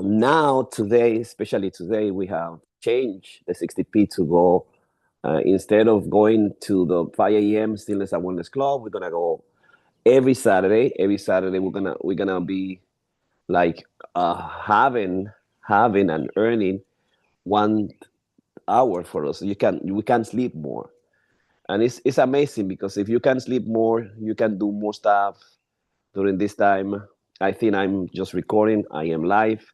Now, today, especially today, we have changed the 60p to go, instead of going to the 5 a.m. Stillness and Wellness Club, we're gonna go every Saturday. Every Saturday, we're gonna be like, having and earning 1 hour for us. We can sleep more, and it's amazing because if you can sleep more, you can do more stuff during this time. I think I'm just recording. I am live,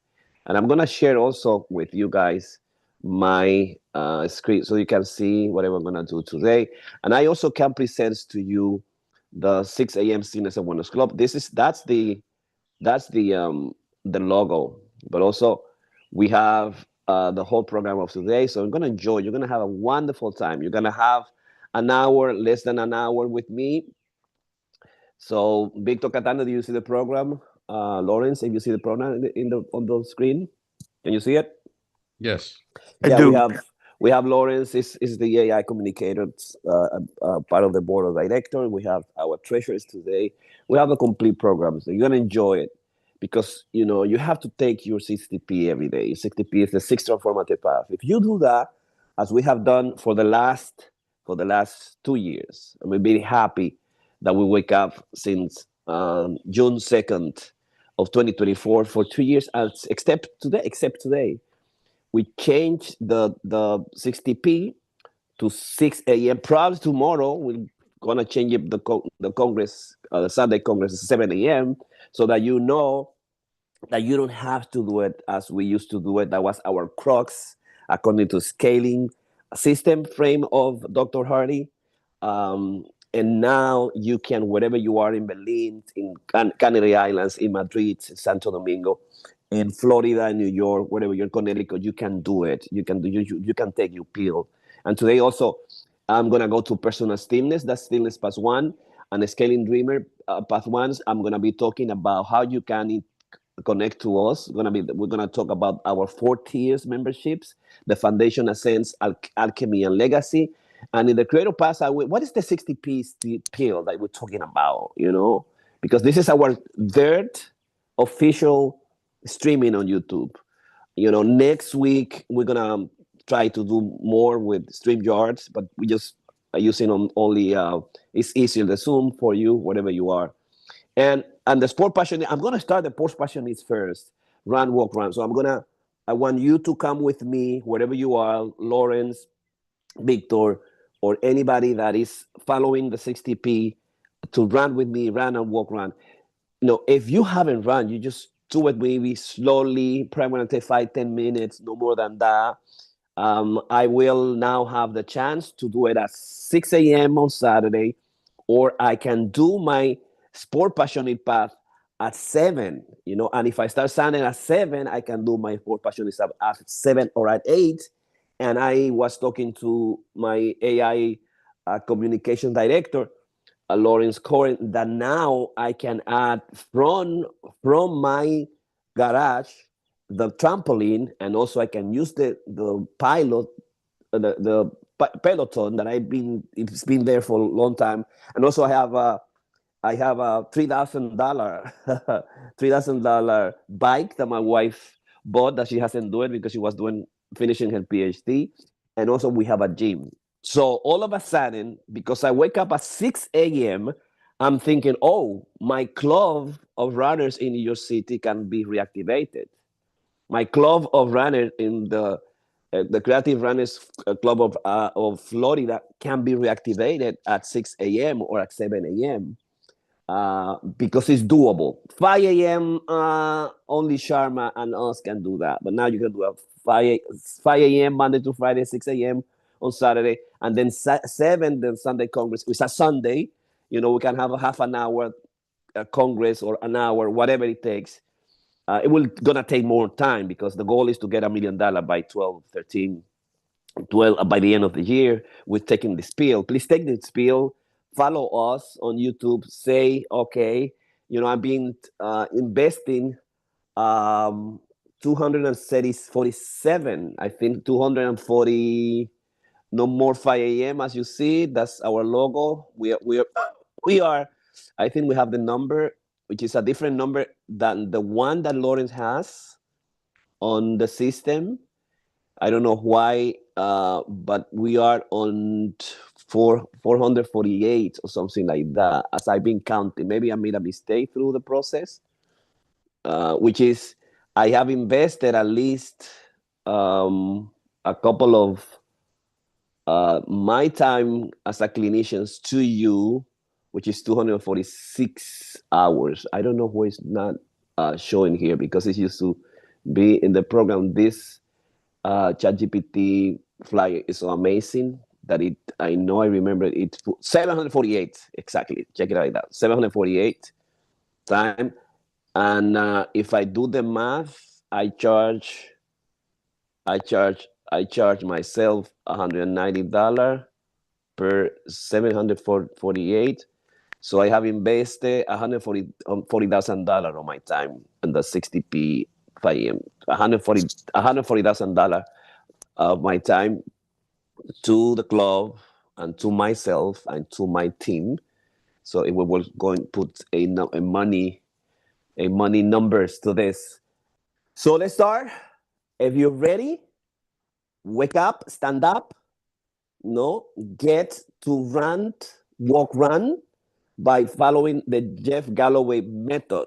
and I'm gonna share also with you guys my screen so you can see whatever I'm gonna do today. And I also can present to you the 6 a.m. Stillness and Wellness Club. That's the logo, but also we have the whole program of today. So I'm gonna enjoy. You're gonna have a wonderful time. You're gonna have an hour, less than an hour with me. So, Victor Catano, do you see the program? Lawrence, if you see the program on the screen, can you see it? Yes. I Yeah, do. we have Lawrence is the AI communicator, part of the board of directors. We have our treasurers today. We have a complete program, so you're gonna enjoy it because you have to take your 60p every day. 60p is the sixth transformative path. If you do that, as we have done for the last 2 years, and we're very happy that we wake up since June 2nd of 2024 for 2 years, except today we changed the 60p to 6 a.m. Probably tomorrow we're gonna change it, the Congress, the Sunday Congress, is 7 a.m. so that that you don't have to do it as we used to do it. That was our crux according to scaling system frame of Dr. Hardy. And now you can, wherever you are, in Berlin, in Canary Islands, in Madrid, Santo Domingo, in Florida, in New York, wherever you're in Connecticut, you can do it. You can take your pill. And today also, I'm gonna go to personal stillness. That's stillness path one, and scaling dreamer path ones. I'm gonna be talking about how you can connect to us. We're gonna talk about our 4 tiers memberships, the foundation, ascents, alchemy, and legacy. And in the creative path, what is the 60p pill that we're talking about? Because this is our third official streaming on YouTube. Next week we're gonna try to do more with StreamYards, but we just are using only. It's easier the Zoom for you, wherever you are. And the sport passion. I'm gonna start the sports passion is first. Run, walk, run. So I want you to come with me wherever you are, Lawrence, Victor, or anybody that is following the 60p, to run with me, run and walk, run. If you haven't run, you just do it maybe slowly. Probably gonna take 5-10 minutes, no more than that. I will now have the chance to do it at 6 a.m. on Saturday, or I can do my sport passionate path at 7. And if I start Sunday at 7, I can do my sport passionate stuff at 7 or at 8. And I was talking to my AI communication director, Lawrence Corin, that now I can add from my garage the trampoline, and also I can use the pilot, peloton that it's been there for a long time. And also I have a $3,000 $3,000 bike that my wife bought, that she hasn't done it because she was finishing her PhD. And also we have a gym. So all of a sudden, because I wake up at 6 a.m., I'm thinking, oh, my club of runners in New York City can be reactivated. My club of runners in the Creative Runners Club of Florida can be reactivated at 6 a.m. or at 7 a.m. Because it's doable. 5 a.m. Only Sharma and us can do that. But now you can do a 5 a.m. Monday to Friday, 6 a.m. on Saturday, and then 7 the Sunday Congress. It's a Sunday. We can have a half an hour Congress, or an hour, whatever it takes. It will gonna take more time because the goal is to get $1 million by 12, 13, 12 by the end of the year. We're taking the spiel. Please take the spiel. Follow us on YouTube. Say, okay, I've been investing 247, I think 240, no more 5 a.m. As you see, that's our logo. We are, I think we have the number, which is a different number than the one that Lawrence has. on the system. I don't know why, but we are on 448 or something like that. As I've been counting, maybe I made a mistake through the process, which is I have invested at least a couple of my time as a clinician to you, which is 246 hours. I don't know why it's not showing here because it used to be in the program. This ChatGPT flyer is so amazing that I know I remember it. 748 exactly. Check it out like that. 748 time. And if I do the math, I charge myself $190 per 748. So I have invested $140,000 on my time in the 60p 5am. $140,000 of my time to the club and to myself and to my team. So we were going to put a money numbers to this. So let's start. If you're ready, wake up, stand up, no, get to run, walk, run by following the Jeff Galloway method.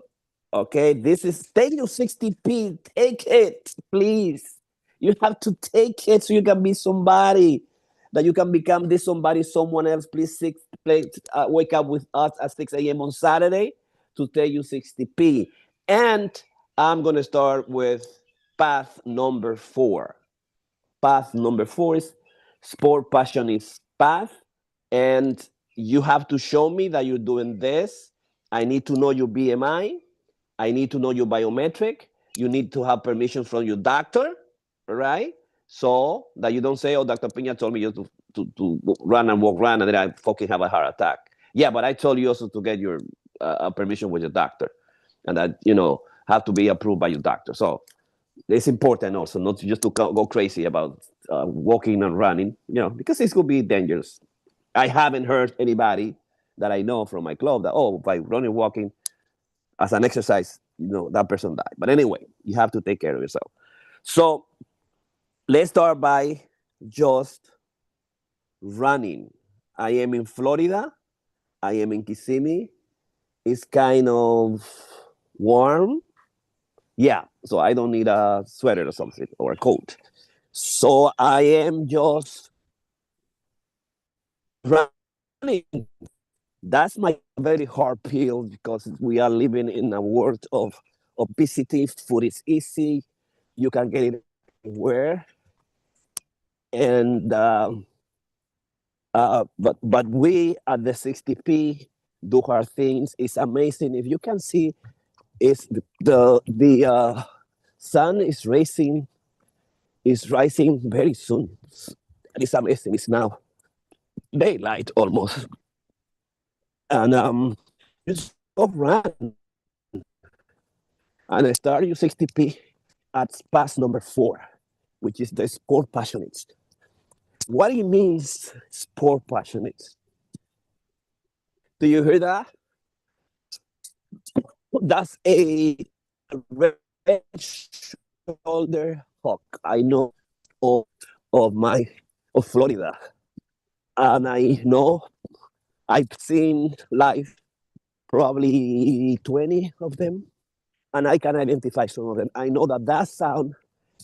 Okay, this is take your 60p, take it, please. You have to take it so you can be somebody, that you can become this somebody, someone else. Please wake up with us at 6 a.m. on Saturday to take you 60p. And I'm going to start with path number 4. Path number 4 is sport passion is path. And you have to show me that you're doing this. I need to know your BMI. I need to know your biometric. You need to have permission from your doctor, right? So that you don't say, oh, Dr. Pina told me just to run and walk around and then I fucking have a heart attack. Yeah, but I told you also to get your permission with your doctor and that, have to be approved by your doctor. So it's important also not just to go crazy about walking and running, because this could be dangerous. I haven't heard anybody that I know from my club that, oh, by running, walking as an exercise, that person died. But anyway, you have to take care of yourself. So let's start by just running. I am in Florida. I am in Kissimmee. It's kind of warm. Yeah, so I don't need a sweater or something or a coat. So I am just running. That's my very hard pill because we are living in a world of obesity. Food is easy. You can get it anywhere. And but we at the 60p do hard things. It's amazing. If you can see, is the sun is rising very soon. It's amazing. It's now daylight almost. And just go run and I start your 60p at pass number 4, which is the sport passionate. What it means, sport passionate? Do you hear that? That's a red shoulder hawk. I know of Florida, and I know I've seen live probably 20 of them, and I can identify some of them. I know that sound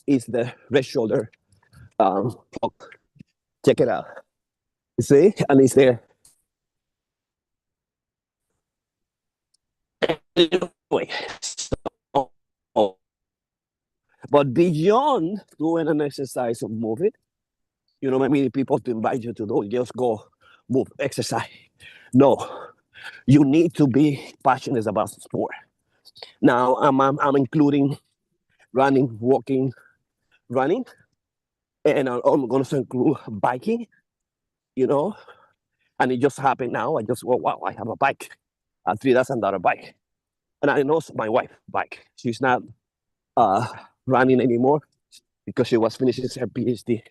is the red shoulder hawk. Check it out. You see, and it's there. Anyway, so, but beyond doing an exercise of moving, many people to invite you to do just go move, exercise. No, you need to be passionate about sport. Now I'm including running, walking, running, and I'm going to include biking. And it just happened now. I just, wow, I have a bike, a $3,000 bike, and I know my wife bike. She's not running anymore because she was finishing her PhD,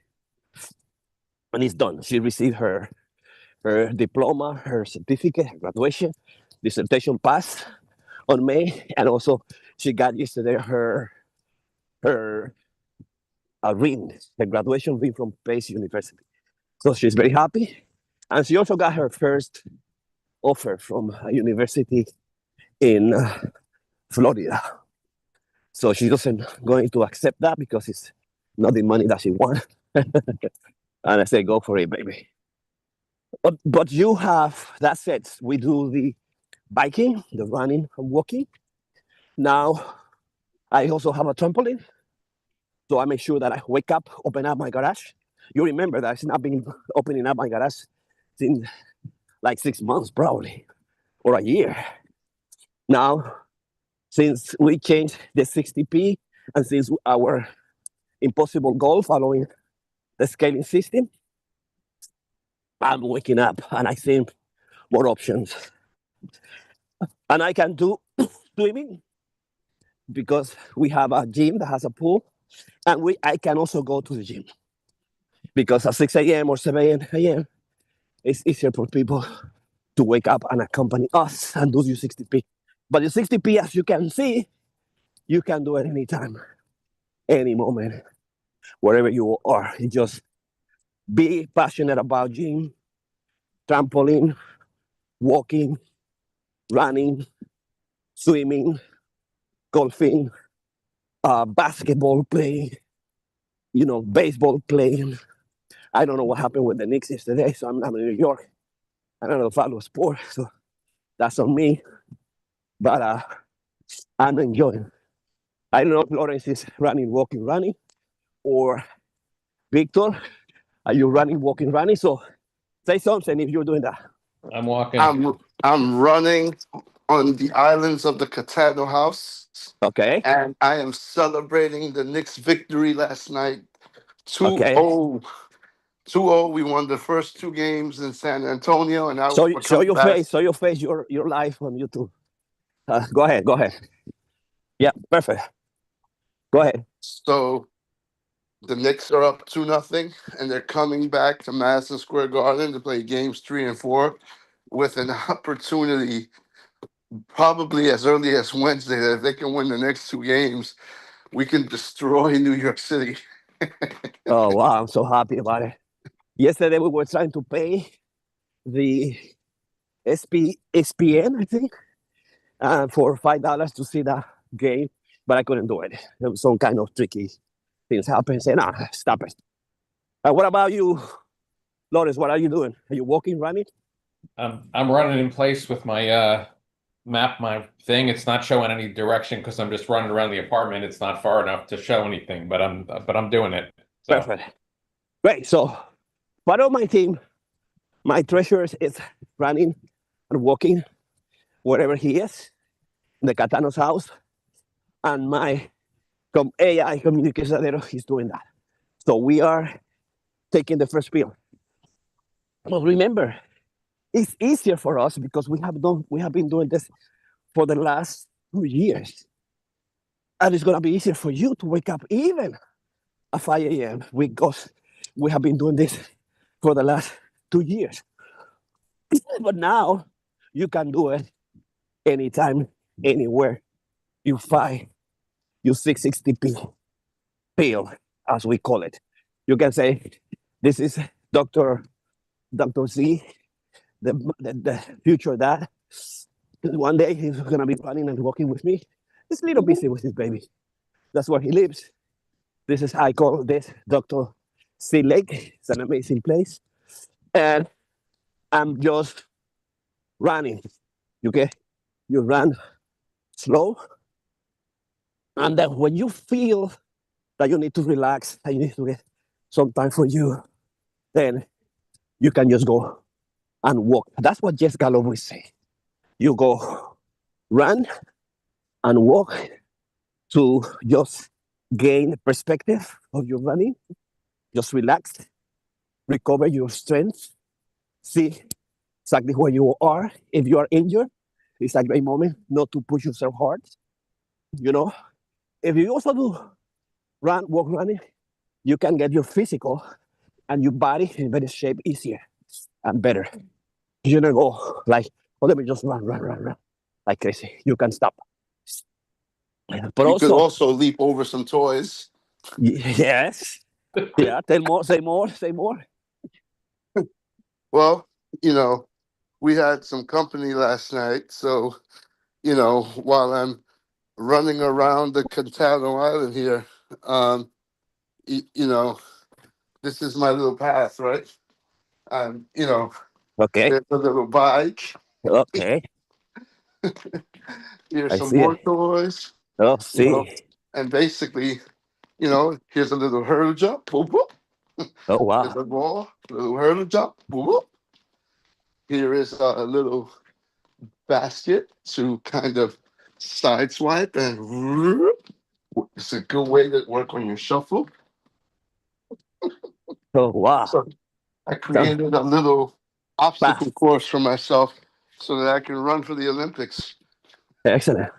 and it's done. She received her diploma, her certificate, her graduation, dissertation passed on May, and also she got yesterday her her ring, the graduation ring from Pace University. So she's very happy. And she also got her first offer from a university in Florida. So she doesn't going to accept that because it's not the money that she wants. And I say, go for it, baby. But you have, that said, we do the biking, the running and walking. Now, I also have a trampoline. So I make sure that I wake up, open up my garage. You remember that it's not been opening up my garage since like 6 months, probably, or a year. Now, since we changed the 6TP and since our impossible goal following the scaling system, I'm waking up and I think more options. And I can do swimming because we have a gym that has a pool, and I can also go to the gym because at 6 a.m. or 7 a.m. it's easier for people to wake up and accompany us and do your 60p. But your 60p, as you can see, you can do it anytime, any moment, wherever you are. You just be passionate about gym, trampoline, walking, running, swimming, golfing, basketball playing, baseball playing. I don't know what happened with the Knicks yesterday, so I'm in New York. I don't follow sport, so that's on me. But I'm enjoying. I don't know if Lawrence is running, walking, running, or Victor, are you running, walking, running? So say something if you're doing that. I'm walking. I'm running on the islands of the Catano House, Okay. and I am celebrating the Knicks' victory last night. 2-0. Okay. 2-0. We won the first two games in San Antonio, and now So we're show coming your back. face. Show your face. Your live on YouTube. Go ahead. Go ahead. Yeah, perfect. Go ahead. So the Knicks are up 2-0, and they're coming back to Madison Square Garden to play games 3 and 4 with an opportunity probably as early as Wednesday that if they can win the next two games, we can destroy New York City. Oh wow, I'm so happy about it. Yesterday we were trying to pay the SPN, I think, for $5 to see that game, but I couldn't do it. There was some kind of tricky things happen. Say, nah, stop it. What about you, Lawrence? What are you doing? Are you walking, running? I'm running in place with my map, my thing. It's not showing any direction because I'm just running around the apartment. It's not far enough to show anything, but I'm doing it. So. Perfect. Great. So part of my team, my treasurer is running and walking wherever he is, in the Catano's house, and my AI communicator is doing that. So we are taking the first pill. Well, remember, it's easier for us because we have been doing this for the last 2 years. And it's gonna be easier for you to wake up even at 5 a.m. because we have been doing this for the last 2 years. But now you can do it anytime, anywhere. You find your 660p pill, as we call it. You can say, this is Dr. Z, the future dad. One day he's gonna be running and walking with me. He's a little busy with his baby. That's where he lives. This is, I call this Dr. C Lake. It's an amazing place. And I'm just running. Okay? You run slow. And then when you feel that you need to relax, that you need to get some time for you, then you can just go and walk. That's what Jess Gallo always say. You go run and walk to just gain perspective of your running. Just relax, recover your strength, see exactly where you are. If you are injured, it's a great moment not to push yourself hard. If you also do walk running, you can get your physical and your body in better shape easier and better. You don't go like, let me just run like crazy. You can stop. But You could also, also leap over some toys. yes, yeah. Tell more. Say more. Say more. Well, you know, we had some company last night, so while I'm running around the Contano Island here, um, you know, this is my little path, right? You know, Okay. there's a little bike. Okay. Here's I some see more it. toys. Oh, You know, see. and basically, here's a little hurdle jump. Boop, boop. Oh, Here's wow. a ball, little hurdle jump. Boop, boop. Here is a little basket to kind of sideswipe and it's a good way to work on your shuffle. Oh, wow. So I Sounds created a little obstacle fast. course for myself so that I can run for the Olympics. Excellent.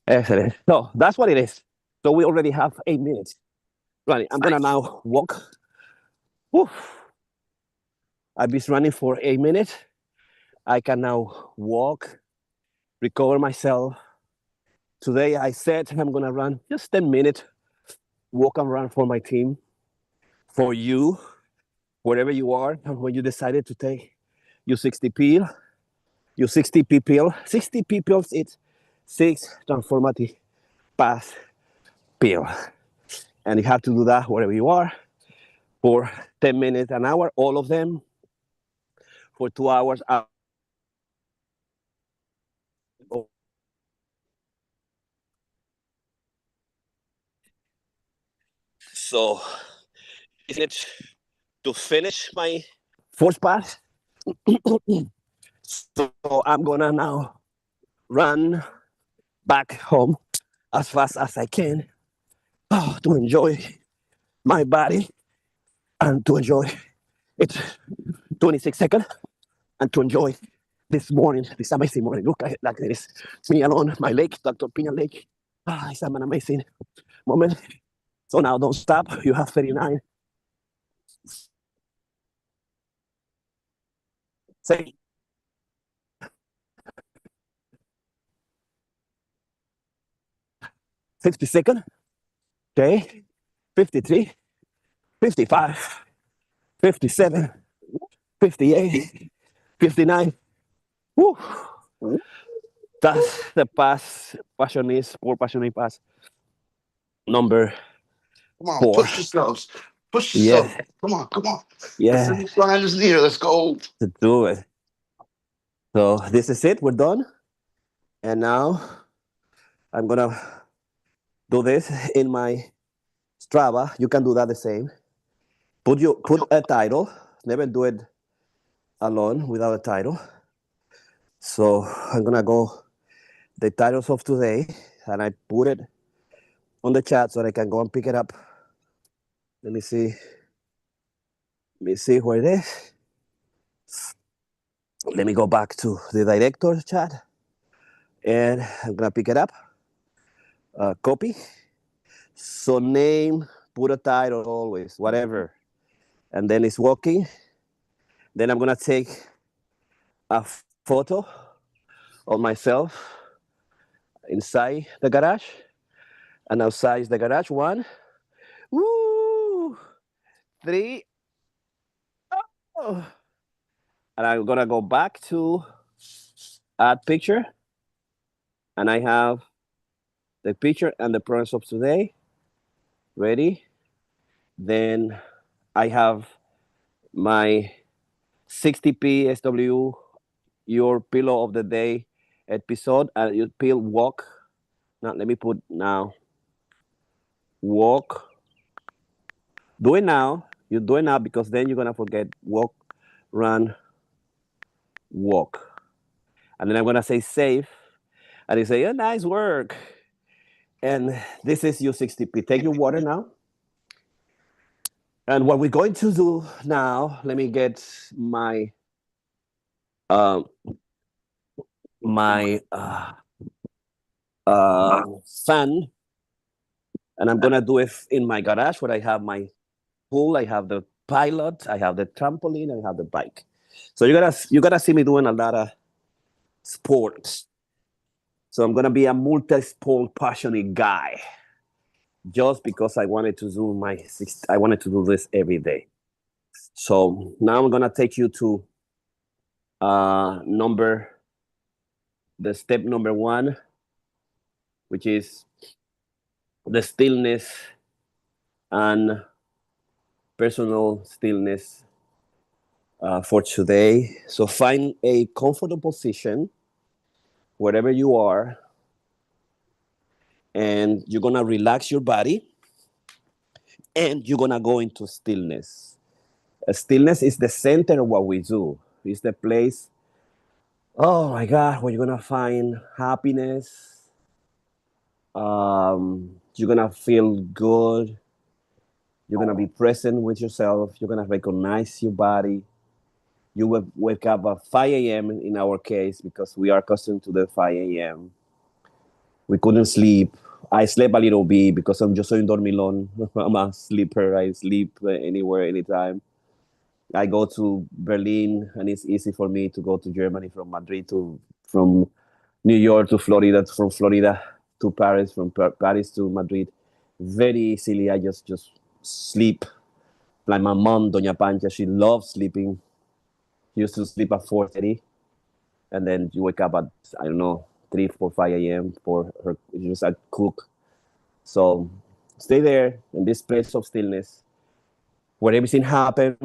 Excellent. So that's what it is. So we already have 8 minutes. Right. I'm gonna now walk. Whew. I've been running for 8 minutes. I can now walk, recover myself. Today I said I'm gonna run just 10 minutes, walk and run for my team, for you, wherever you are, and when you decided to take your 60 pill, your 60p pill. 60p pills, it's 6 transformative path pill. And you have to do that wherever you are for 10 minutes, an hour, all of them for 2 hours. So, isn't it to finish my first pass? So, I'm gonna now run back home as fast as I can to enjoy my body and to enjoy it 26 seconds and to enjoy this morning, this amazing morning. Look like this. Me alone, my lake, Dr. Pina Lake. It's an amazing moment. So now don't stop. You have 39 seconds. 50 seconds. Okay. 53, 55, 57, 58, 59. Woo. That's the pass, passionist, sport passionate pass number Come on, 4. push yourselves. Push yourself. Yeah, Come on, come on. The yeah, finish line is near. Let's go. to do it. So this is it. We're done. And now I'm gonna do this in my Strava. You can do that the same. Put a title. Never do it alone without a title. So I'm gonna go the titles of today, and I put it on the chat so I can go and pick it up. Let me see. Let me see where it is. Let me go back to the director's chat, and I'm gonna pick it up. Copy. So name, put a title always, whatever, and then it's working. Then I'm gonna take a photo of myself inside the garage and outside the garage. 1, woo, 3, oh. And I'm gonna go back to add picture, and I have the picture and the progress of today ready. Then I have my 60p your pillow of the day episode, and you pill walk. Now let me put now walk. Do it now. You do it now because then you're gonna forget walk, run, walk. And then I'm gonna say save. And you say, oh, nice work. And this is your 60p. Take your water now. And what we're going to do now, let me get my um my fan, and I'm gonna do it in my garage where I have my pool, I have the pilot, I have the trampoline, I have the bike. So you're gonna see me doing a lot of sports. So I'm gonna be a multi-sport passionate guy just because I wanted to do this every day. So now I'm gonna take you to number the step number one, which is the stillness and personal stillness for today. So find a comfortable position wherever you are, and you're gonna relax your body, and you're gonna go into stillness. Stillness is the center of what we do. It's the place, oh my God, where you're gonna find happiness. You're gonna feel good. You're gonna be present with yourself. You're gonna recognize your body. You will wake up at 5 a.m. in our case because we are accustomed to the 5 a.m. We couldn't sleep. I slept a little bit because I'm just so dormilon. I'm a sleeper. I sleep anywhere, anytime. I go to Berlin, and it's easy for me to go to Germany from Madrid to from New York to Florida, from Florida to Paris, from Paris to Madrid. Very easily, I just sleep. Like my mom, Doña Pancha, she loves sleeping. She used to sleep at 4:30, and then you wake up at, I don't know, 3, 4, 5 a.m. for her. She was a cook. So stay there in this place of stillness where everything happens.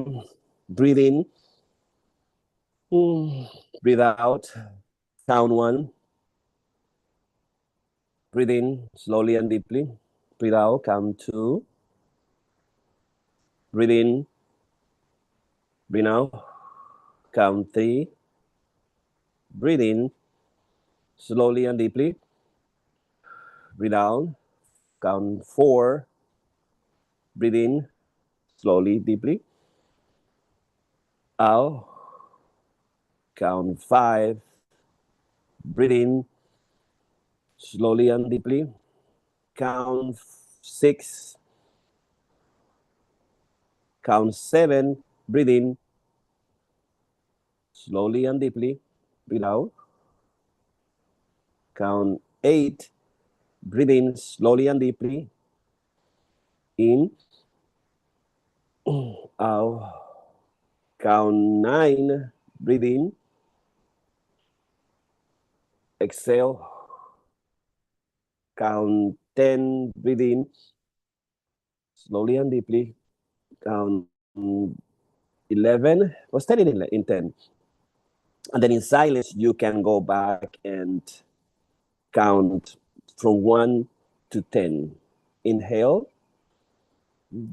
Breathe in, breathe out. Count one. Breathe in slowly and deeply. Breathe out. Count two. Breathe in. Breathe out. Count three. Breathe in slowly and deeply. Breathe out. Count four. Breathe in slowly, deeply. Out. Count five. Breathe in slowly and deeply. Count six. Count seven. Breathe in slowly and deeply. Breathe out. Count eight. Breathe in slowly and deeply. In. Out. Count nine. Breathe in. Exhale. Count 10. Breathe in slowly and deeply. Count 11. Or steady in 10. And then in silence, you can go back and count from 1 to 10. Inhale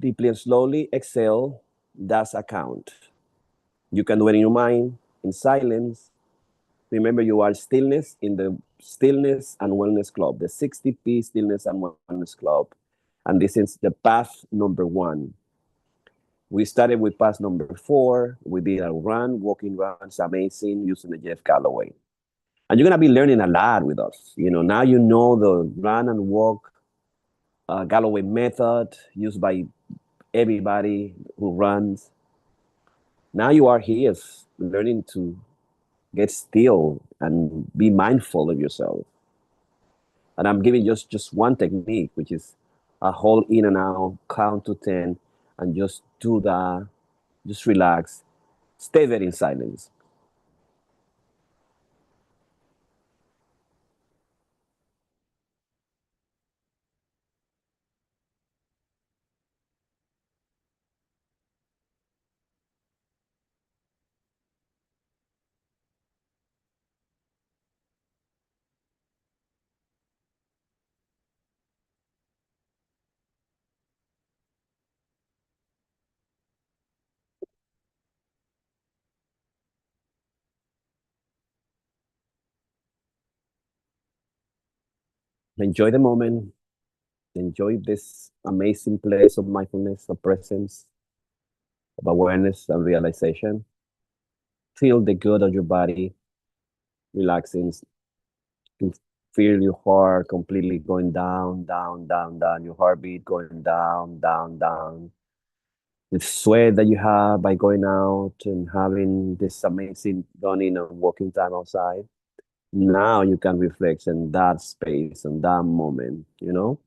deeply and slowly. Exhale. That's a count. You can do it in your mind, in silence. Remember, you are stillness in the Stillness and Wellness Club, the 6TP Stillness and Wellness Club. And this is the path number one. We started with path number 4. We did a run, walking runs, amazing, using the Jeff Galloway. And you're going to be learning a lot with us. Now you know the run and walk Galloway method used by everybody who runs. Now you are here learning to get still and be mindful of yourself. And I'm giving just one technique, which is a hold in and out, count to 10, and just do that. Just relax. Stay there in silence. Enjoy the moment. Enjoy this amazing place of mindfulness, of presence, of awareness and realization. Feel the good of your body relaxing. You feel your heart completely going down, down, down, down. Your heartbeat going down, down, down. The sweat that you have by going out and having this amazing running and walking time outside. Now you can reflect in that space and that moment, you know?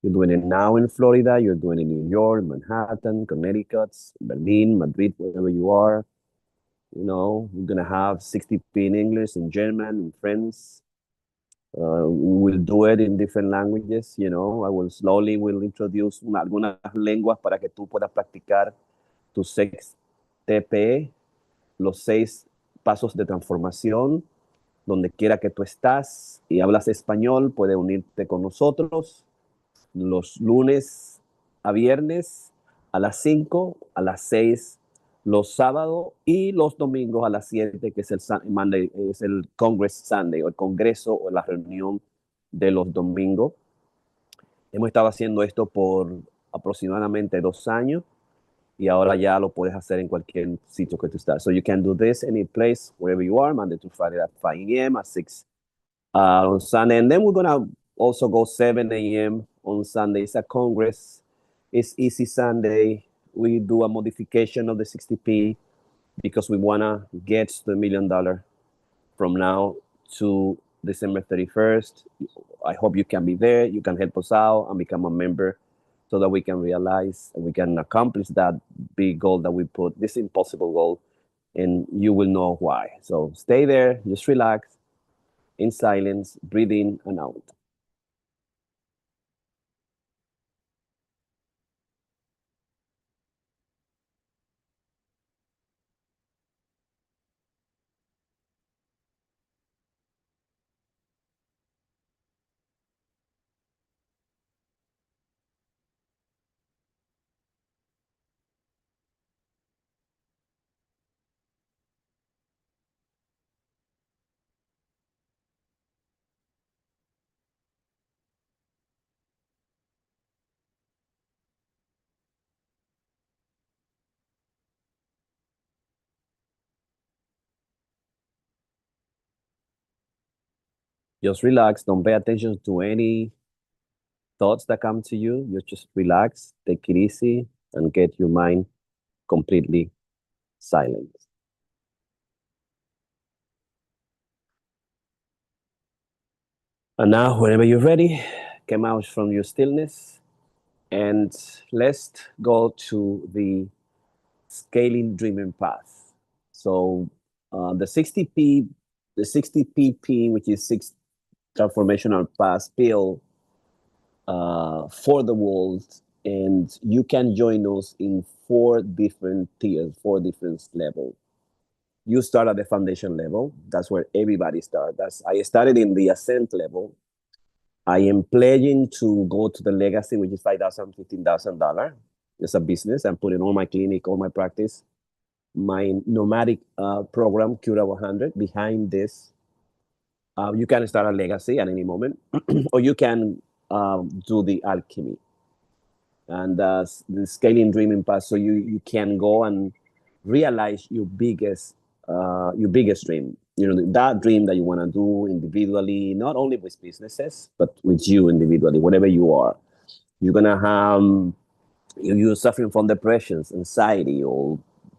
You're doing it now in Florida, you're doing it in New York, Manhattan, Connecticut, Berlin, Madrid, wherever you are. You know, we're gonna have 60p in English, in German, in French. We will do it in different languages, you know. I will slowly will introduce algunas lenguas para que tú puedas practicar tus 6TP, los 6 pasos de transformación, donde quiera que tú estás y hablas español, puedes unirte con nosotros los lunes a viernes a las 5, a las 6 los sábados y los domingos a las 7, que es el Monday, es el Congress Sunday, o el Congreso o la reunión de los domingos. Hemos estado haciendo esto por aproximadamente 2 años y ahora ya lo puedes hacer en cualquier sitio que tú estás. So you can do this any place, wherever you are, Monday to Friday at 5 a.m., at 6 on Sunday. And then we're going to also go 7 a.m. on Sunday. It's a Congress. It's Easy Sunday. We do a modification of the 60p because we want to get to the $1 million from now to December 31st. I hope you can be there. You can help us out and become a member so that we can realize and we can accomplish that big goal that we put, this impossible goal, and you will know why. So stay there, just relax, in silence, breathe in and out. Just relax. Don't pay attention to any thoughts that come to you. You just relax, take it easy, and get your mind completely silent. And now, whenever you're ready, come out from your stillness and let's go to the scaling dreaming path. So the 60pp, which is 6 transformational paths, pill for the world, and you can join us in 4 different tiers, 4 different levels. You start at the foundation level. That's where everybody starts. I started in the ascent level. I am pledging to go to the legacy, which is $5,000, $15,000. It's a business. I'm putting all my clinic, all my practice, my nomadic program, Cura 100, behind this. You can start a legacy at any moment, or you can do the alchemy and the scaling dreaming path. So you can go and realize your biggest dream. You know, that dream that you want to do individually, not only with businesses, but with you individually, whatever you are. You're gonna have you're suffering from depressions, anxiety, or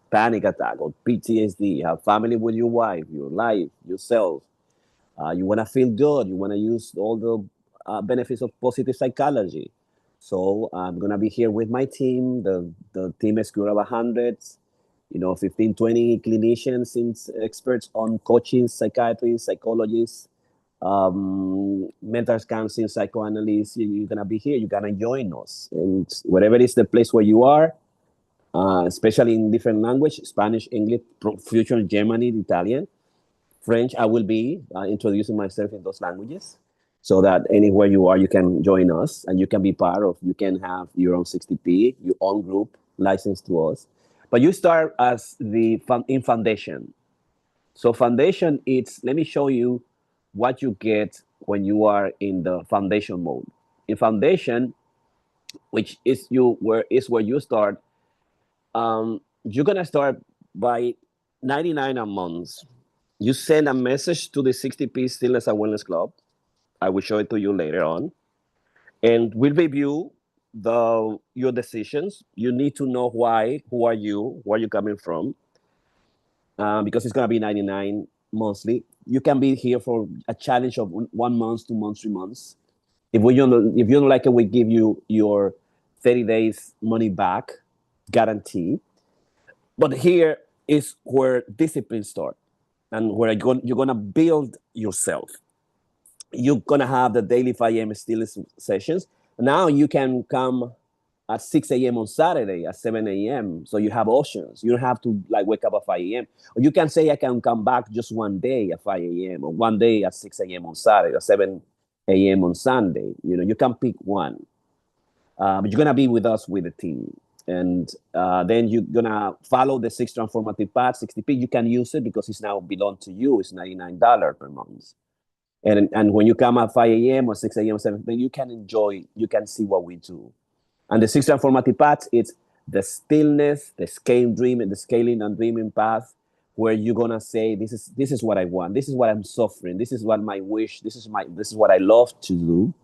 panic attack, or PTSD. You have family with your wife, your life, yourself. You want to feel good. You want to use all the benefits of positive psychology. So I'm going to be here with my team. The team is Cura 100, 15, 20 clinicians, experts on coaching, psychiatry, psychologists, mental counseling, psychoanalysts. You're going to be here. You're going to join us. And whatever is the place where you are, especially in different language, Spanish, English, future German, Italian, French, I will be introducing myself in those languages so that anywhere you are, you can join us and you can be part of, you can have your own 60p, your own group licensed to us. But you start as in foundation. So foundation, let me show you what you get when you are in the foundation mode. In foundation, which is where you start, you're gonna start by 99 a month. You send a message to the 60p Stillness and Wellness Club. I will show it to you later on. And we'll review your decisions. You need to know why, who are you, where are you coming from, because it's going to be 99 monthly. you can be here for a challenge of 1 month, 2 months, 3 months. If you don't like it, we give you your 30 days money back guarantee. But here is where discipline starts and where you're gonna build yourself. You're gonna have the daily 5 a.m. stillness sessions. Now you can come at 6 a.m. on Saturday at 7 a.m. So you have options. You don't have to like wake up at 5 a.m. Or you can say I can come back just one day at 5 a.m. or one day at 6 a.m. on Saturday or 7 a.m. on Sunday. You can pick one. But you're gonna be with us with the team. And then you're gonna follow the 6 transformative path, 6TP. You can use it because it's now belong to you. It's $99 per month. And when you come at 5 a.m. or 6 a.m. or 7 a.m., you can enjoy, you can see what we do. And the 6 transformative paths, it's the stillness, the scaling and dreaming path, where you're gonna say, this is what I want, this is what I'm suffering, this is what my wish, this is what I love to do.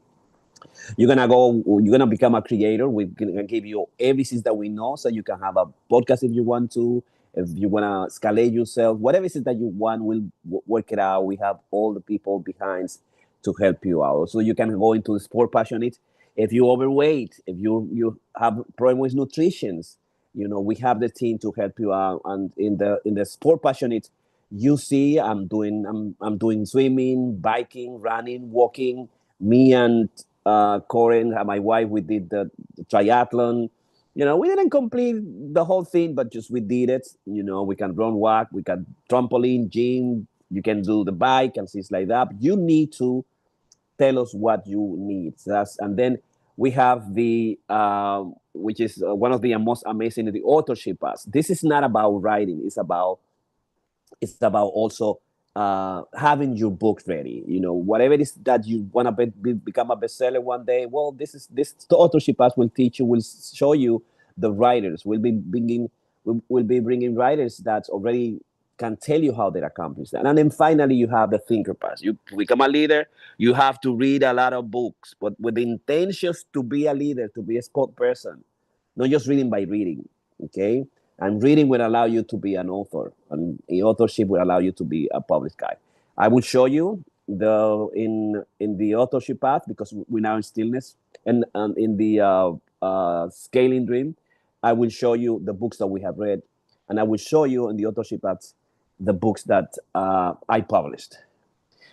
You're gonna become a creator. We're gonna give you everything that we know, so you can have a podcast if you want to. If you wanna scale yourself, whatever it is that you want, we'll work it out. We have all the people behind to help you out. So you can go into the sport passionate. If you're overweight, if you have problem with nutrition, we have the team to help you out. And in the sport passionate, you see, I'm doing swimming, biking, running, walking. Me and Corin, my wife, we did the triathlon. We didn't complete the whole thing, but just we did it. We can run, walk, we can trampoline, gym. You can do the bike and things like that. But you need to tell us what you need. And then we have the which is one of the most amazing, the authorship pass. This is not about writing. It's about also having your book ready. Whatever it is that you want to become a bestseller one day. Well, this authorship pass will teach you, will show you the writers. We'll be bringing writers that already can tell you how they accomplish that. And then finally, you have the thinker pass. You become a leader. You have to read a lot of books, but with the intentions to be a leader, to be a sport person, not just reading by reading. Okay. And reading will allow you to be an author, and authorship will allow you to be a published guy. I will show you in the authorship path, because we're now in stillness, and in the scaling dream, I will show you the books that we have read, and I will show you in the authorship path the books that I published.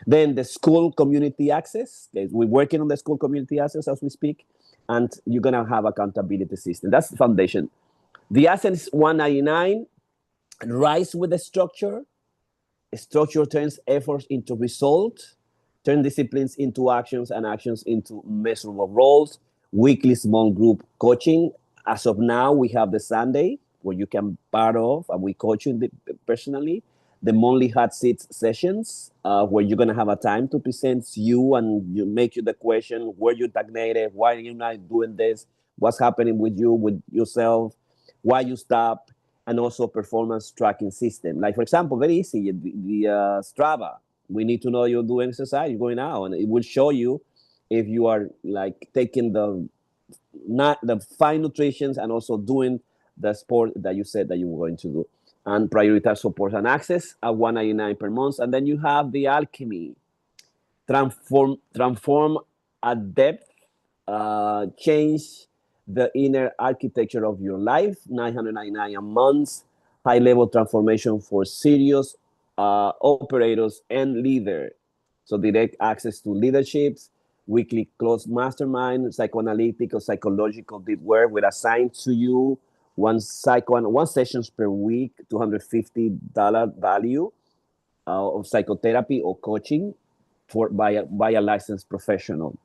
Then the school community access. Okay, we're working on the school community access as we speak, and you're gonna have accountability system. That's the foundation. The asset is 199. Rise with the structure. Structure turns efforts into results, turn disciplines into actions, and actions into measurable roles. Weekly small group coaching. As of now, we have the Sunday where you can part of, and we coach you personally. The monthly hot seat sessions, where you're gonna have a time to present you, and you make you the question: where you stagnated, why you're not doing this, what's happening with you, with yourself, why you stop, and also performance tracking system. Like, for example, very easy, the Strava. We need to know you're doing exercise, you're going out, and it will show you if you are like taking the fine nutrition and also doing the sport that you said that you were going to do. And prioritize support and access at 199 per month. And then you have the alchemy. Transform at depth, change the inner architecture of your life, 999 a month, high level transformation for serious operators and leaders. So direct access to leaderships, weekly closed mastermind, psychoanalytic or psychological deep work will assign to you one sessions per week, $250 value of psychotherapy or coaching by a licensed professional.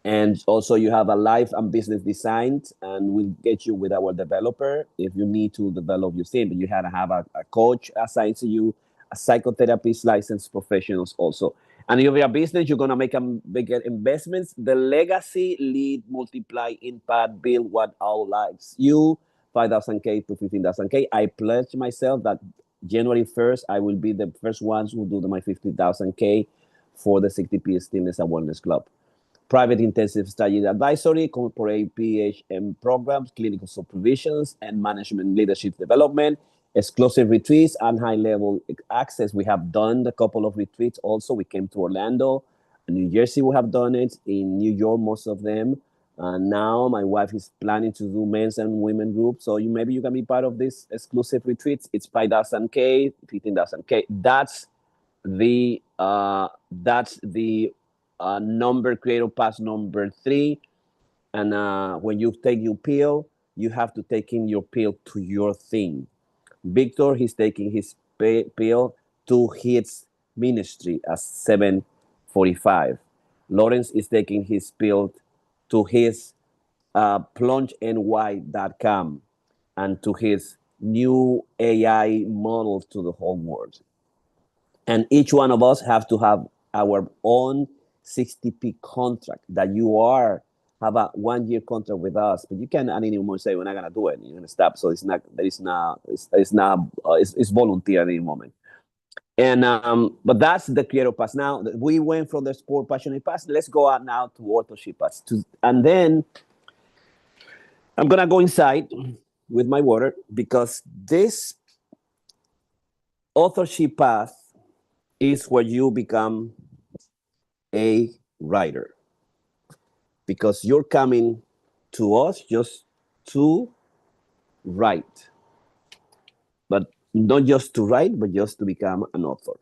And also you have a life and business design, and we'll get you with our developer if you need to develop your thing. But you have to have a coach assigned to you, a psychotherapist, licensed professionals also. And if you're a business, you're going to make bigger investments. The legacy, lead, multiply, impact, build what outlives you, 5,000K to 15,000K. I pledge myself that January 1st, I will be the first ones who do my 50,000K for the 6TP Stillness and Wellness Club. Private intensive strategy advisory, corporate PHM programs, clinical supervisions, and management leadership development, exclusive retreats and high-level access. We have done a couple of retreats also. We came to Orlando, New Jersey. We have done it in New York, most of them. Now my wife is planning to do men's and women groups. So maybe you can be part of this exclusive retreats. It's 5,000K, 15,000K. That's the number, Creator Pass number 3. And when you take your pill, you have to take in your pill to your thing. Victor, he's taking his pill to his ministry at 7:45. Lawrence is taking his pill to his plungeny.com and to his new AI models to the whole world. And each one of us have to have our own 6TP contract that you have a 1-year contract with us, but you can at any moment say we're not gonna do it. You're gonna stop. So it's volunteer at any moment. And but that's the Creator Pass. Now we went from the Sport Passionate Pass. Let's go out now to Authorship Pass. And then I'm gonna go inside with my water because this Authorship Pass is where you become a writer, because you're coming to us just to write, but not just to write, but just to become an author.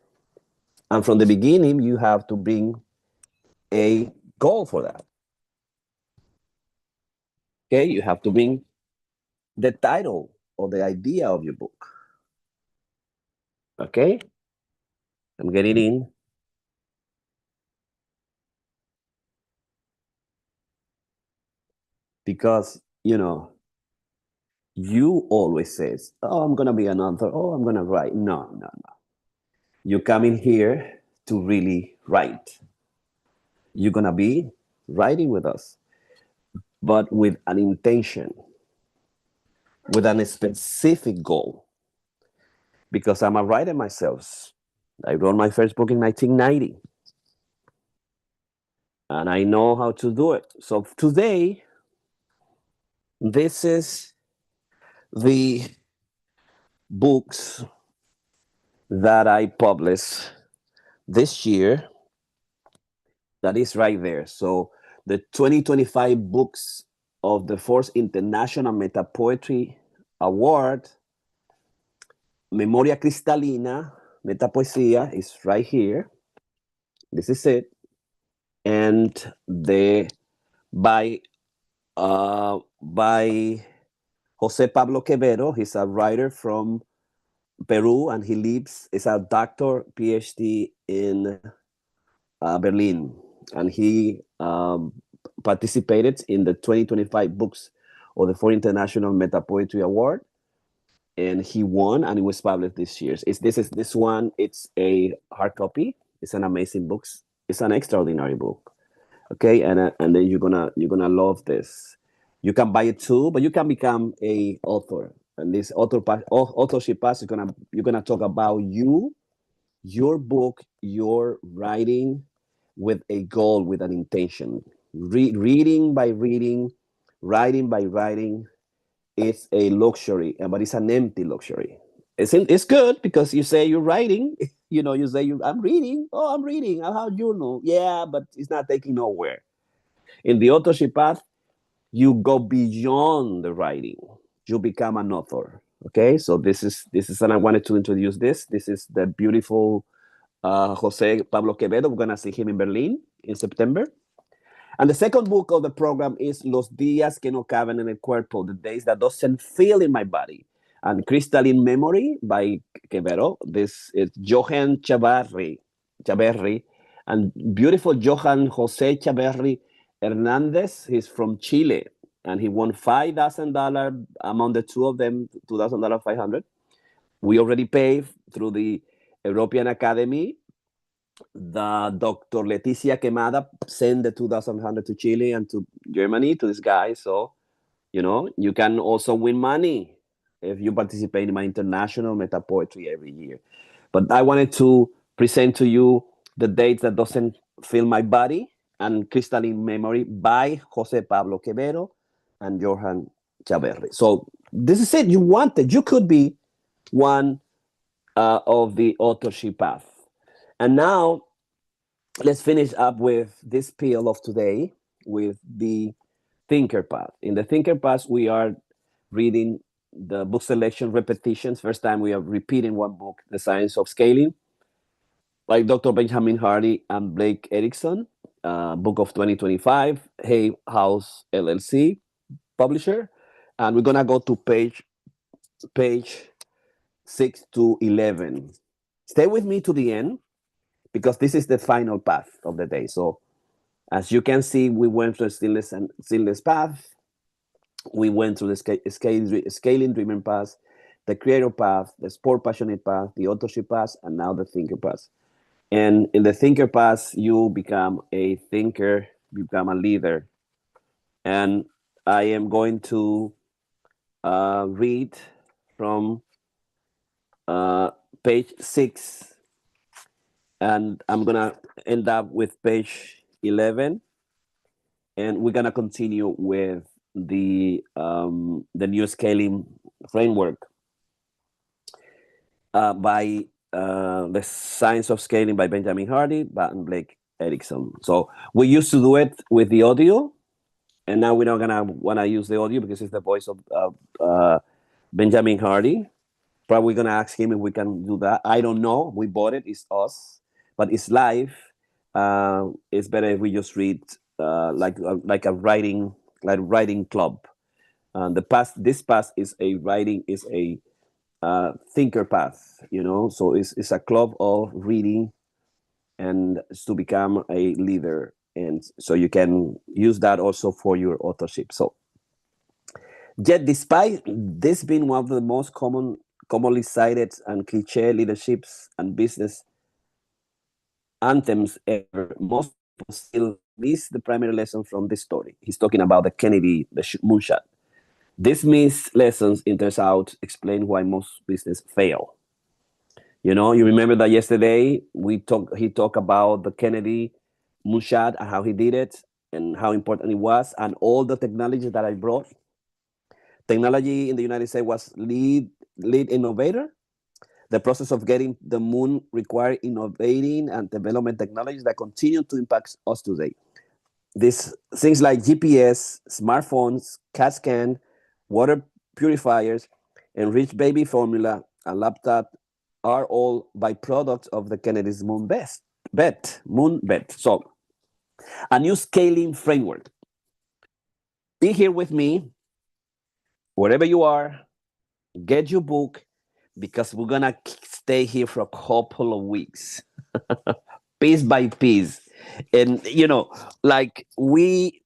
And from the beginning, you have to bring a goal for that. Okay, you have to bring the title or the idea of your book. Okay, I'm getting in. Because, you always says, oh, I'm going to be an author. Oh, I'm going to write. No. You come in here to really write. You're going to be writing with us, but with an intention, with a specific goal. Because I'm a writer myself. I wrote my first book in 1990. And I know how to do it. So today, this is the books that I published this year. That is right there. So the 2025 books of the Fourth International Meta Poetry Award, Memoria Cristalina, Meta Poesía, is right here. This is it. And by Jose Pablo Quevedo. He's a writer from Peru, and is a doctor, PhD in Berlin. And he participated in the 2025 books of the Fourth International Meta Poetry Award. And he won, and it was published this year. This one, it's a hard copy. It's an amazing book. It's an extraordinary book. Okay, and then you're gonna love this. You can buy it too, but you can become a author. And this authorship pass is you're gonna talk about your book, your writing with a goal, with an intention. Reading by reading, writing by writing, it's a luxury, but it's an empty luxury. It's good because you say you're writing, you say I'm reading. Oh, I'm reading. How do you know? Yeah, but it's not taking nowhere. In the authorship path, you go beyond the writing. You become an author. Okay, so this is, and I wanted to introduce this. This is the beautiful Jose Pablo Quevedo. We're gonna see him in Berlin in September. And the second book of the program is Los días que no caben en el cuerpo, the days that doesn't feel in my body. And Crystalline Memory by Quevedo. This is Johan Chaverri, and beautiful Johan Jose Chaverri Hernandez. He's from Chile, and he won $5,000 among the two of them, $2,000, $500. We already paid through the European Academy. The Dr. Leticia Quemada sent the $2,100 to Chile and to Germany to this guy. So, you can also win money if you participate in my international meta poetry every year. But I wanted to present to you the dates that doesn't fill my body and Crystalline Memory by Jose Pablo Quevedo and Johan Chaverri. So this is it. You want it. You could be one of the authorship path. And now let's finish up with this peel of today with the thinker path. In the thinker path, we are reading the book selection repetitions. First time we are repeating one book, The Science of Scaling, by Dr. Benjamin Hardy and Blake Erickson, book of 2025, Hay House LLC publisher. And we're gonna go to page 6 to 11. Stay with me to the end because this is the final path of the day. So as you can see, we went through the stillness path. We went through the scaling dreaming path, the creator path, the sport passionate path, the authorship path, and now the thinker path. And in the thinker path, you become a thinker, become a leader. And I am going to read from uh, page 6, and I'm gonna end up with page 11, and we're gonna continue with the new scaling framework by the Science of Scaling by Benjamin Hardy and Blake Erickson. So we used to do it with the audio, and now we're not gonna wanna use the audio because it's the voice of Benjamin Hardy. Probably gonna ask him if we can do that. I don't know. We bought it. It's us, but it's live. It's better if we just read like a writing club. This path is a thinker path. So it's a club of reading and to become a leader, and so you can use that also for your authorship. So, yet despite this being one of the most commonly cited and cliche leaderships and business anthems ever, most people still miss the primary lesson from this story. He's talking about the Kennedy, the moonshot. These missed lessons, it turns out, explain why most business fail. You remember that yesterday he talked about the Kennedy moonshot and how he did it and how important it was and all the technology that I brought. Technology in the United States was lead innovator. The process of getting the moon required innovating and development technologies that continue to impact us today. These things like GPS, smartphones, CAT scan, water purifiers, enriched baby formula, and laptop are all byproducts of the Kennedy's moon bet. So, a new scaling framework. Be here with me, wherever you are, get your book, because we're gonna stay here for a couple of weeks, piece by piece. And like we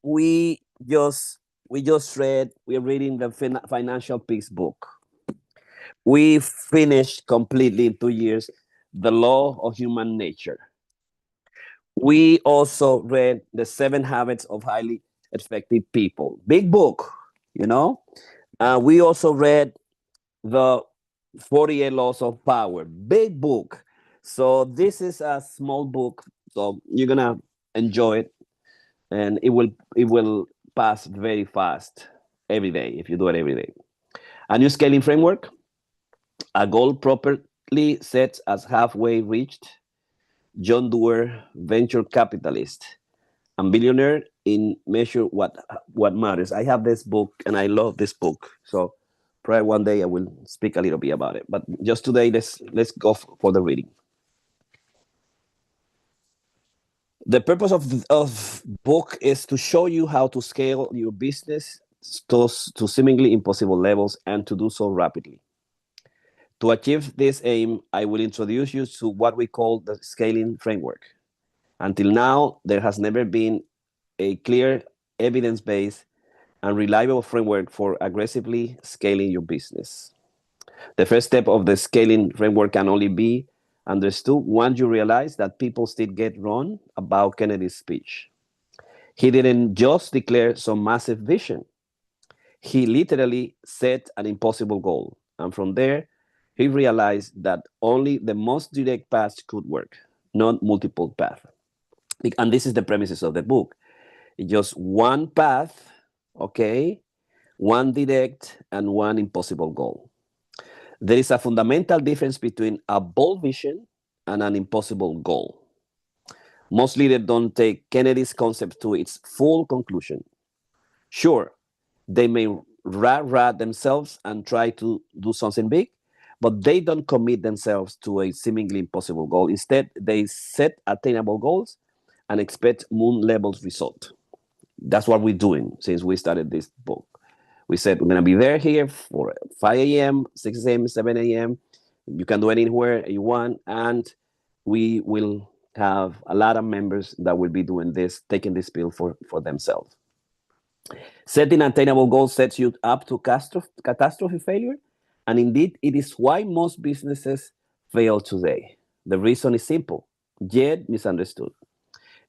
just read, we're reading the financial peace book. We finished completely in 2 years the law of human nature. We also read the 7 habits of highly effective people, big book. We also read the 48 laws of power, big book. So this is a small book, so you're gonna enjoy it, and it will pass very fast every day if you do it every day. A new scaling framework, a goal properly set as halfway reached. John Doerr, venture capitalist and billionaire in measure what matters. I have this book and I love this book. So probably one day I will speak a little bit about it. But just today, let's go for the reading. The purpose of book is to show you how to scale your business to seemingly impossible levels and to do so rapidly. To achieve this aim, I will introduce you to what we call the scaling framework. Until now, there has never been a clear, evidence-based, and reliable framework for aggressively scaling your business. The first step of the scaling framework can only be understood once you realize that people still get wrong about Kennedy's speech. He didn't just declare some massive vision. He literally set an impossible goal. And from there, he realized that only the most direct path could work, not multiple paths. And this is the premises of the book. Just one path, okay, one direct and one impossible goal. There is a fundamental difference between a bold vision and an impossible goal. Most leaders don't take Kennedy's concept to its full conclusion. Sure, they may rah themselves and try to do something big, but they don't commit themselves to a seemingly impossible goal. Instead, they set attainable goals and expect moon level result. That's what we're doing since we started this book. We said we're gonna be there here for 5 a.m., 6 a.m., 7 a.m. You can do it anywhere you want, and we will have a lot of members that will be doing this, taking this pill for themselves. Setting attainable goals sets you up to catastrophe failure, and indeed, it is why most businesses fail today. The reason is simple, yet misunderstood.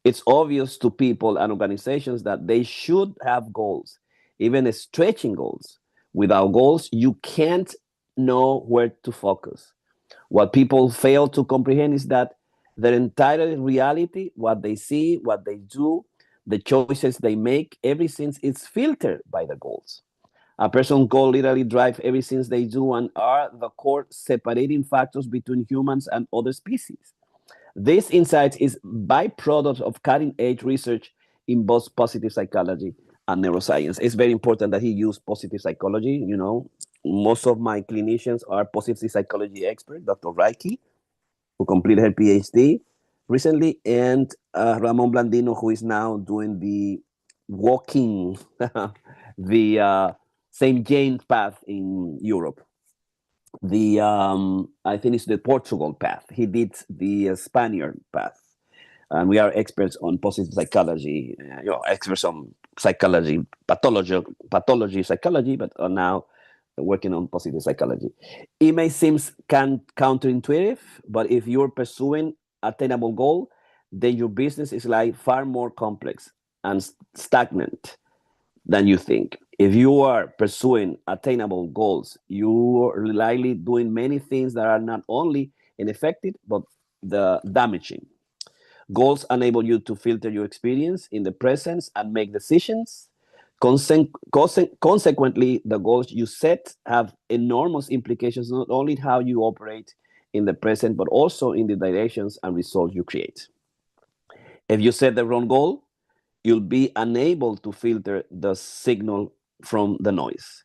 It's obvious to people and organizations that they should have goals, even stretching goals. Without goals, you can't know where to focus. What people fail to comprehend is that their entire reality, what they see, what they do, the choices they make, everything is filtered by the goals. A person's goal literally drive everything they do and are the core separating factors between humans and other species. This insight is byproduct of cutting-edge research in both positive psychology and neuroscience. It's very important that he used positive psychology. You know, most of my clinicians are positive psychology experts. Dr. Reiki, who completed her PhD recently, and Ramon Blandino, who is now doing the walking, the St. James path in Europe. The I think it's the Portugal path. He did the Spaniard path, and we are experts on positive psychology. Experts on psychology, pathology, psychology, but are now working on positive psychology. It may seem counterintuitive, but if you're pursuing attainable goal, then your business is like far more complex and stagnant than you think. If you are pursuing attainable goals, you are likely doing many things that are not only ineffective but the damaging. Goals enable you to filter your experience in the present and make decisions. Consequently, the goals you set have enormous implications not only how you operate in the present but also in the directions and results you create. If you set the wrong goal, you'll be unable to filter the signal from the noise.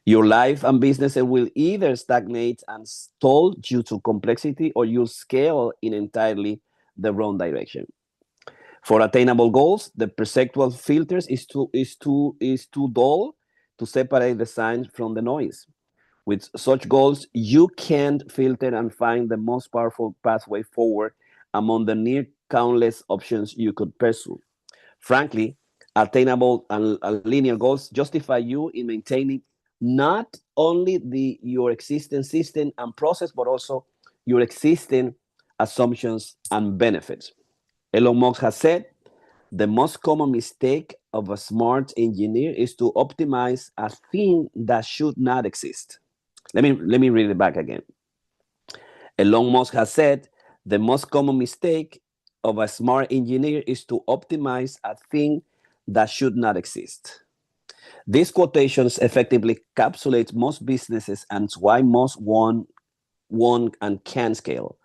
Your life and business will either stagnate and stall due to complexity or you'll scale in entirely the wrong direction. For attainable goals, the perceptual filters is too dull to separate the signs from the noise. With such goals, you can't filter and find the most powerful pathway forward among the near countless options you could pursue. Frankly, attainable and linear goals justify you in maintaining not only your existing system and process, but also your existing assumptions and benefits. Elon Musk has said the most common mistake of a smart engineer is to optimize a thing that should not exist. Let me read it back again. Elon Musk has said the most common mistake of a smart engineer is to optimize a thing that should not exist. These quotations effectively encapsulate most businesses and why most won't and can scale.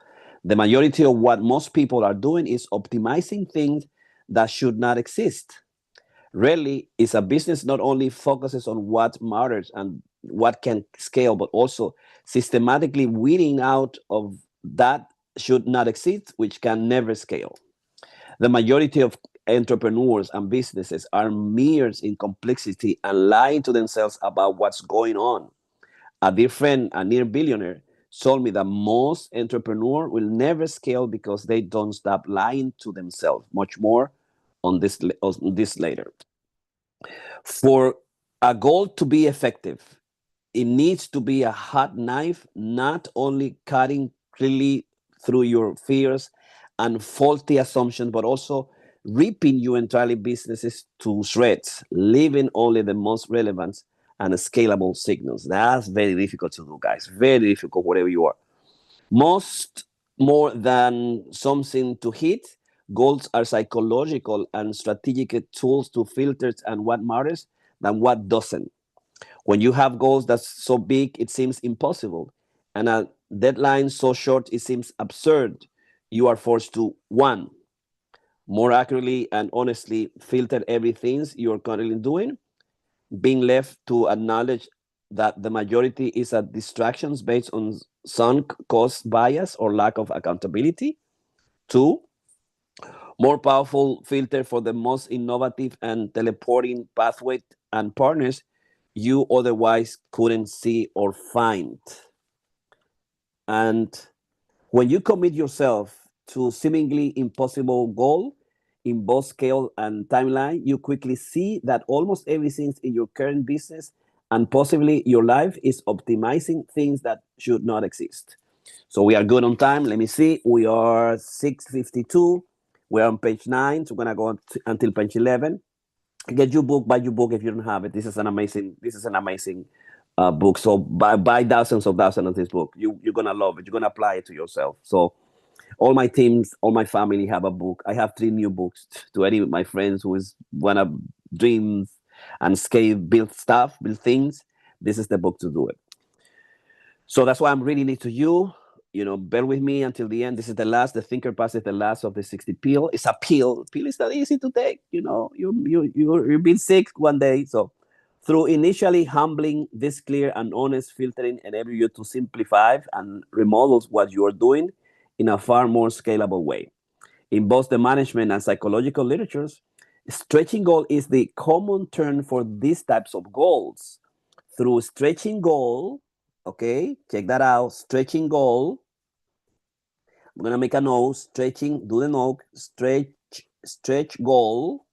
The majority of what most people are doing is optimizing things that should not exist. Rarely is a business not only focuses on what matters and what can scale, but also systematically weeding out of that should not exist, which can never scale. The majority of entrepreneurs and businesses are mirrors in complexity and lying to themselves about what's going on. A dear friend, a near billionaire, told me that most entrepreneurs will never scale because they don't stop lying to themselves. Much more on this later. For a goal to be effective, it needs to be a hot knife, not only cutting clearly through your fears and faulty assumptions, but also ripping your entire businesses to shreds, leaving only the most relevant and scalable signals. That's very difficult to do, guys. Very difficult, wherever you are. Most more than something to hit, goals are psychological and strategic tools to filter and what matters than what doesn't. When you have goals that's so big it seems impossible, and a deadline so short it seems absurd, you are forced to one, more accurately and honestly filter everything you're currently doing, being left to acknowledge that the majority is a distractions based on sunk cost bias or lack of accountability. Two, more powerful filter for the most innovative and teleporting pathway and partners you otherwise couldn't see or find. And when you commit yourself to seemingly impossible goal in both scale and timeline, you quickly see that almost everything in your current business and possibly your life is optimizing things that should not exist. So we are good on time. Let me see. We are 6:52. We're on page 9. So we're gonna go until page 11. Get your book, buy your book if you don't have it. This is an amazing book. So buy thousands of this book. You're gonna love it. You're gonna apply it to yourself. So all my teams, all my family have a book. I have 3 new books to any of my friends who is wanna dreams and scale, build stuff, build things. This is the book to do it. So that's why I'm reading it to you. Bear with me until the end. This is the last. The thinker pass is the last of the 60 pill. It's a pill. Pill is not easy to take. You've been sick one day. So through initially humbling, this clear and honest filtering enable you to simplify and remodel what you are doing in a far more scalable way. In both the management and psychological literatures, stretching goal is the common term for these types of goals. Through stretching goal, okay, check that out. Stretching goal. I'm gonna make a note. Stretching, do the note. Stretch goal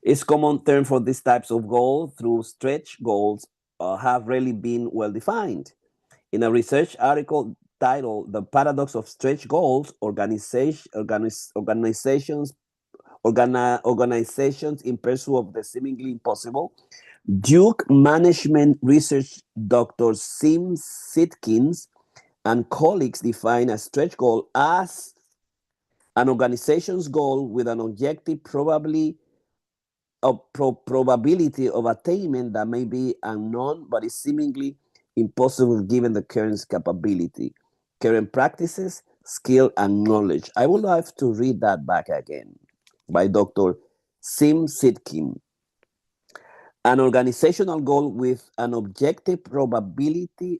is common term for these types of goals. Through stretch goals have really been well defined. In a research article titled "The Paradox of Stretch Goals," organizations in pursuit of the seemingly impossible, Duke Management Research Dr. Sim Sitkins and colleagues define a stretch goal as an organization's goal with an objective probability of attainment that may be unknown but is seemingly impossible given the current capability, current practices, skill, and knowledge. I would like to read that back again by Dr. Sim Sitkin. An organizational goal with an objective probability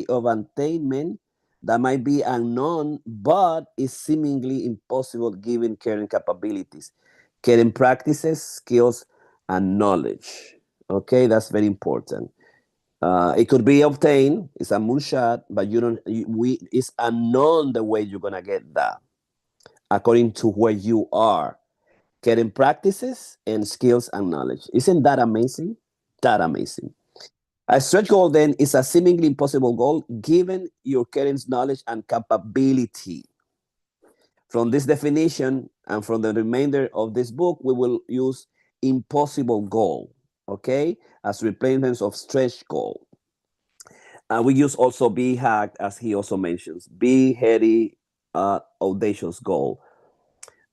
of attainment that might be unknown but is seemingly impossible given current capabilities, current practices, skills, and knowledge. Okay, that's very important. It could be obtained. It's a moonshot, but you don't. It's unknown the way you're gonna get that according to where you are. Current practices and skills and knowledge. Isn't that amazing? That amazing. A stretch goal then is a seemingly impossible goal given your current knowledge and capability. From this definition and from the remainder of this book, we will use impossible goal, okay, as replacement of stretch goal. And we use also be hacked, as he also mentions, be heady, audacious goal.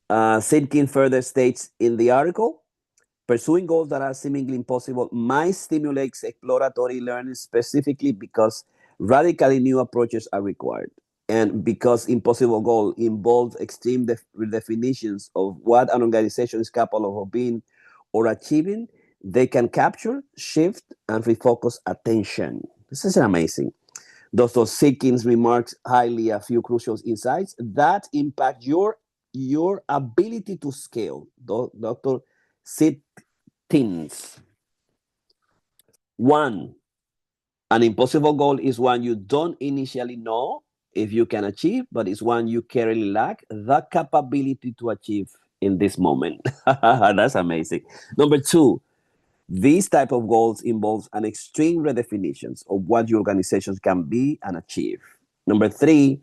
Sitkin further states in the article, pursuing goals that are seemingly impossible might stimulate exploratory learning specifically because radically new approaches are required. And because impossible goal involves extreme redefinitions of what an organization is capable of being or achieving, they can capture, shift, and refocus attention. This is amazing. Dr. Sitkins remarks highly a few crucial insights that impact your ability to scale. Dr. Sitkins. One, an impossible goal is one you don't initially know if you can achieve, but it's one you currently lack the capability to achieve in this moment. That's amazing. Number two, these type of goals involves an extreme redefinitions of what your organizations can be and achieve. Number three,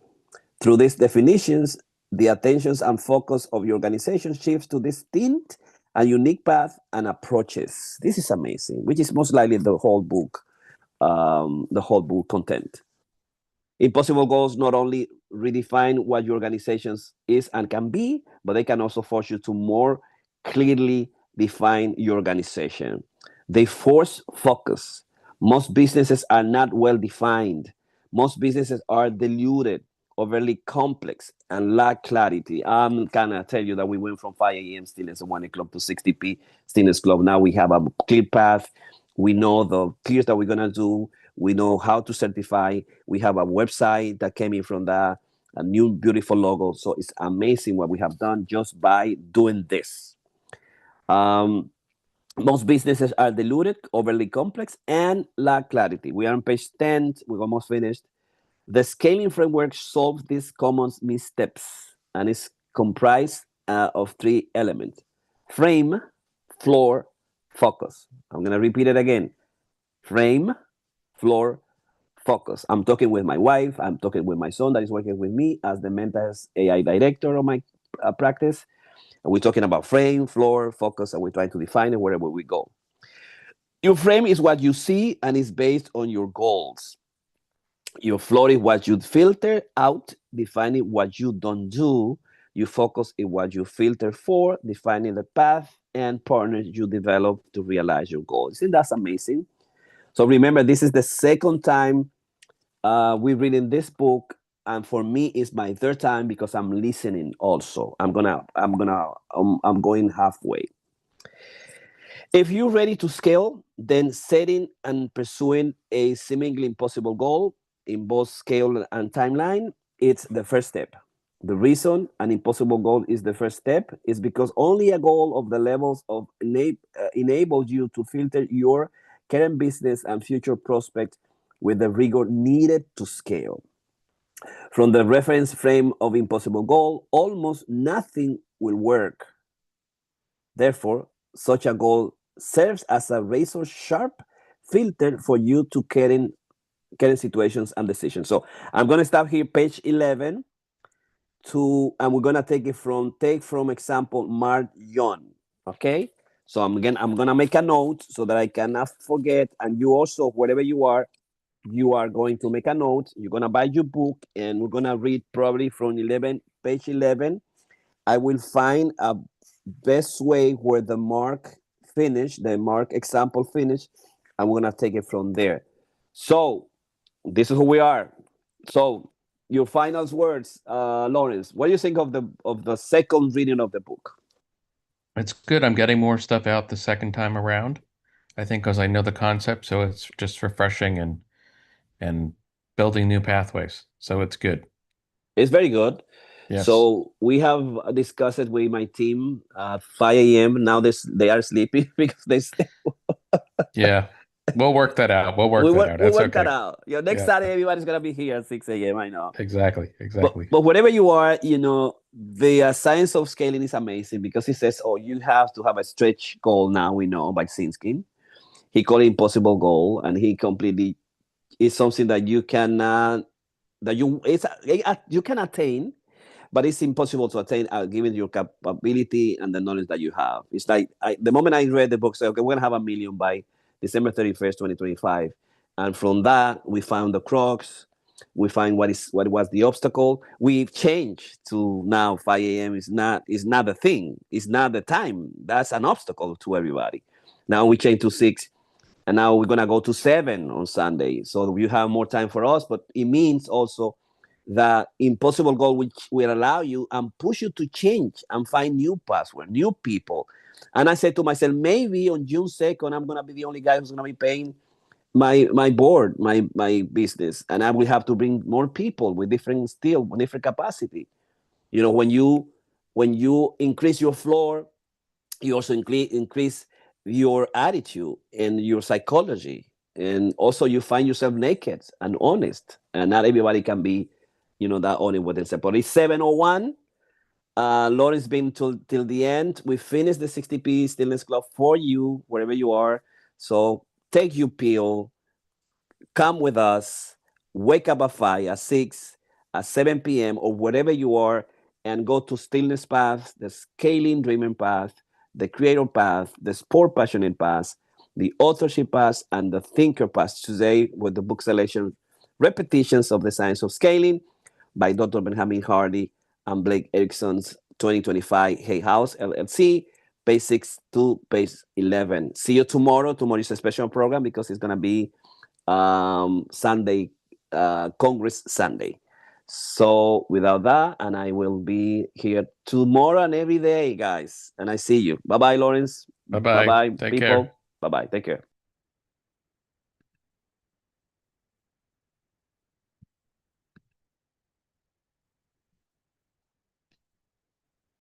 through these definitions, the attentions and focus of your organization shifts to distinct and unique path and approaches. This is amazing, which is most likely the whole book content. Impossible goals not only redefine what your organizations is and can be, but they can also force you to more clearly define your organization. They force focus. Most businesses are not well defined. Most businesses are diluted, overly complex, and lack clarity. I'm gonna tell you that we went from 5 a.m. stillness at 1 o'clock to 6TP stillness club. Now we have a clear path. We know the peers that we're gonna do. We know how to certify. We have a website that came in from that, a new beautiful logo. So it's amazing what we have done just by doing this. Um, Most businesses are diluted, overly complex, and lack clarity. We are on page 10. We're almost finished. The scaling framework solves these common missteps and is comprised of three elements: frame, floor, focus. I'm going to repeat it again: frame, floor, focus. I'm talking with my wife. I'm talking with my son that is working with me as the Mentas AI director of my practice. And we're talking about frame, floor, focus, and we're trying to define it wherever we go. Your frame is what you see and is based on your goals. Your floor is what you filter out, defining what you don't do. You focus in what you filter for, defining the path and partners you develop to realize your goals. Isn't that amazing? So remember, this is the second time we're reading this book, and for me, it's my third time because I'm listening. Also, I'm going halfway. If you're ready to scale, then setting and pursuing a seemingly impossible goal in both scale and timeline, it's the first step. The reason an impossible goal is the first step is because only a goal of the levels of enables you to filter your current business and future prospects with the rigor needed to scale. From the reference frame of impossible goal, almost nothing will work. Therefore, such a goal serves as a razor sharp filter for you to current situations and decisions. So I'm going to stop here, page 11, and we're going to take from example Mark Yon. Okay. So I'm gonna make a note so that I cannot forget. And you also, wherever you are going to make a note. You're gonna buy your book, and we're gonna read probably from page 11. I will find a best way where the mark example finish, and we're gonna take it from there. So this is who we are. So your final words, Lawrence. What do you think of the second reading of the book? It's good. I'm getting more stuff out the second time around. I think because I know the concept, so it's just refreshing and building new pathways. So it's good. It's very good. Yes. So we have discussed it with my team at 5 a.m. Now they are sleeping because Yeah. We'll work that out. We'll work that out. we That's work that okay. out. Next Yeah. Saturday everybody's gonna be here at 6 a.m. I know. Exactly. Exactly. But wherever you are, the science of scaling is amazing because he says, oh, you have to have a stretch goal now. We know by Sinskin. He called it impossible goal, and he completely is something that you cannot you can attain, but it's impossible to attain given your capability and the knowledge that you have. It's like the moment I read the book, say, okay, we're gonna have 1 million by December 31st, 2025, and from that we found the crux. We find what was the obstacle. We've changed to now 5 a.m. is not the thing. It's not the time. That's an obstacle to everybody. Now we change to 6, and now we're gonna go to 7 on Sunday. So you have more time for us, but it means also that impossible goal which will allow you and push you to change and find new password, new people. And I said to myself, maybe on June 2nd, I'm gonna be the only guy who's gonna be paying my board, my business, and I will have to bring more people with different skill, different capacity. When you increase your floor, you also increase your attitude and your psychology, and also you find yourself naked and honest, and not everybody can be that honest with themselves. But it's 7:01. Lawrence been till the end. We finished the 60p stillness club for you wherever you are. So take your pill, come with us, wake up at 5, at 6, at 7 p.m., or wherever you are, and go to Stillness Path, the Scaling Dreaming Path, the Creator Path, the Sport Passionate Path, the Authorship Path, and the Thinker Path today with the book selection Repetitions of the Science of Scaling by Dr. Benjamin Hardy and Blake Erickson's 2025 Hay House LLC. base 6 to base 11. See you tomorrow. Tomorrow is a special program because it's gonna be Sunday, Congress Sunday. So without that, and I will be here tomorrow and every day, guys. And I see you. Bye bye, Lawrence. Bye-bye. Bye bye, Take people. care. Bye bye. Take care.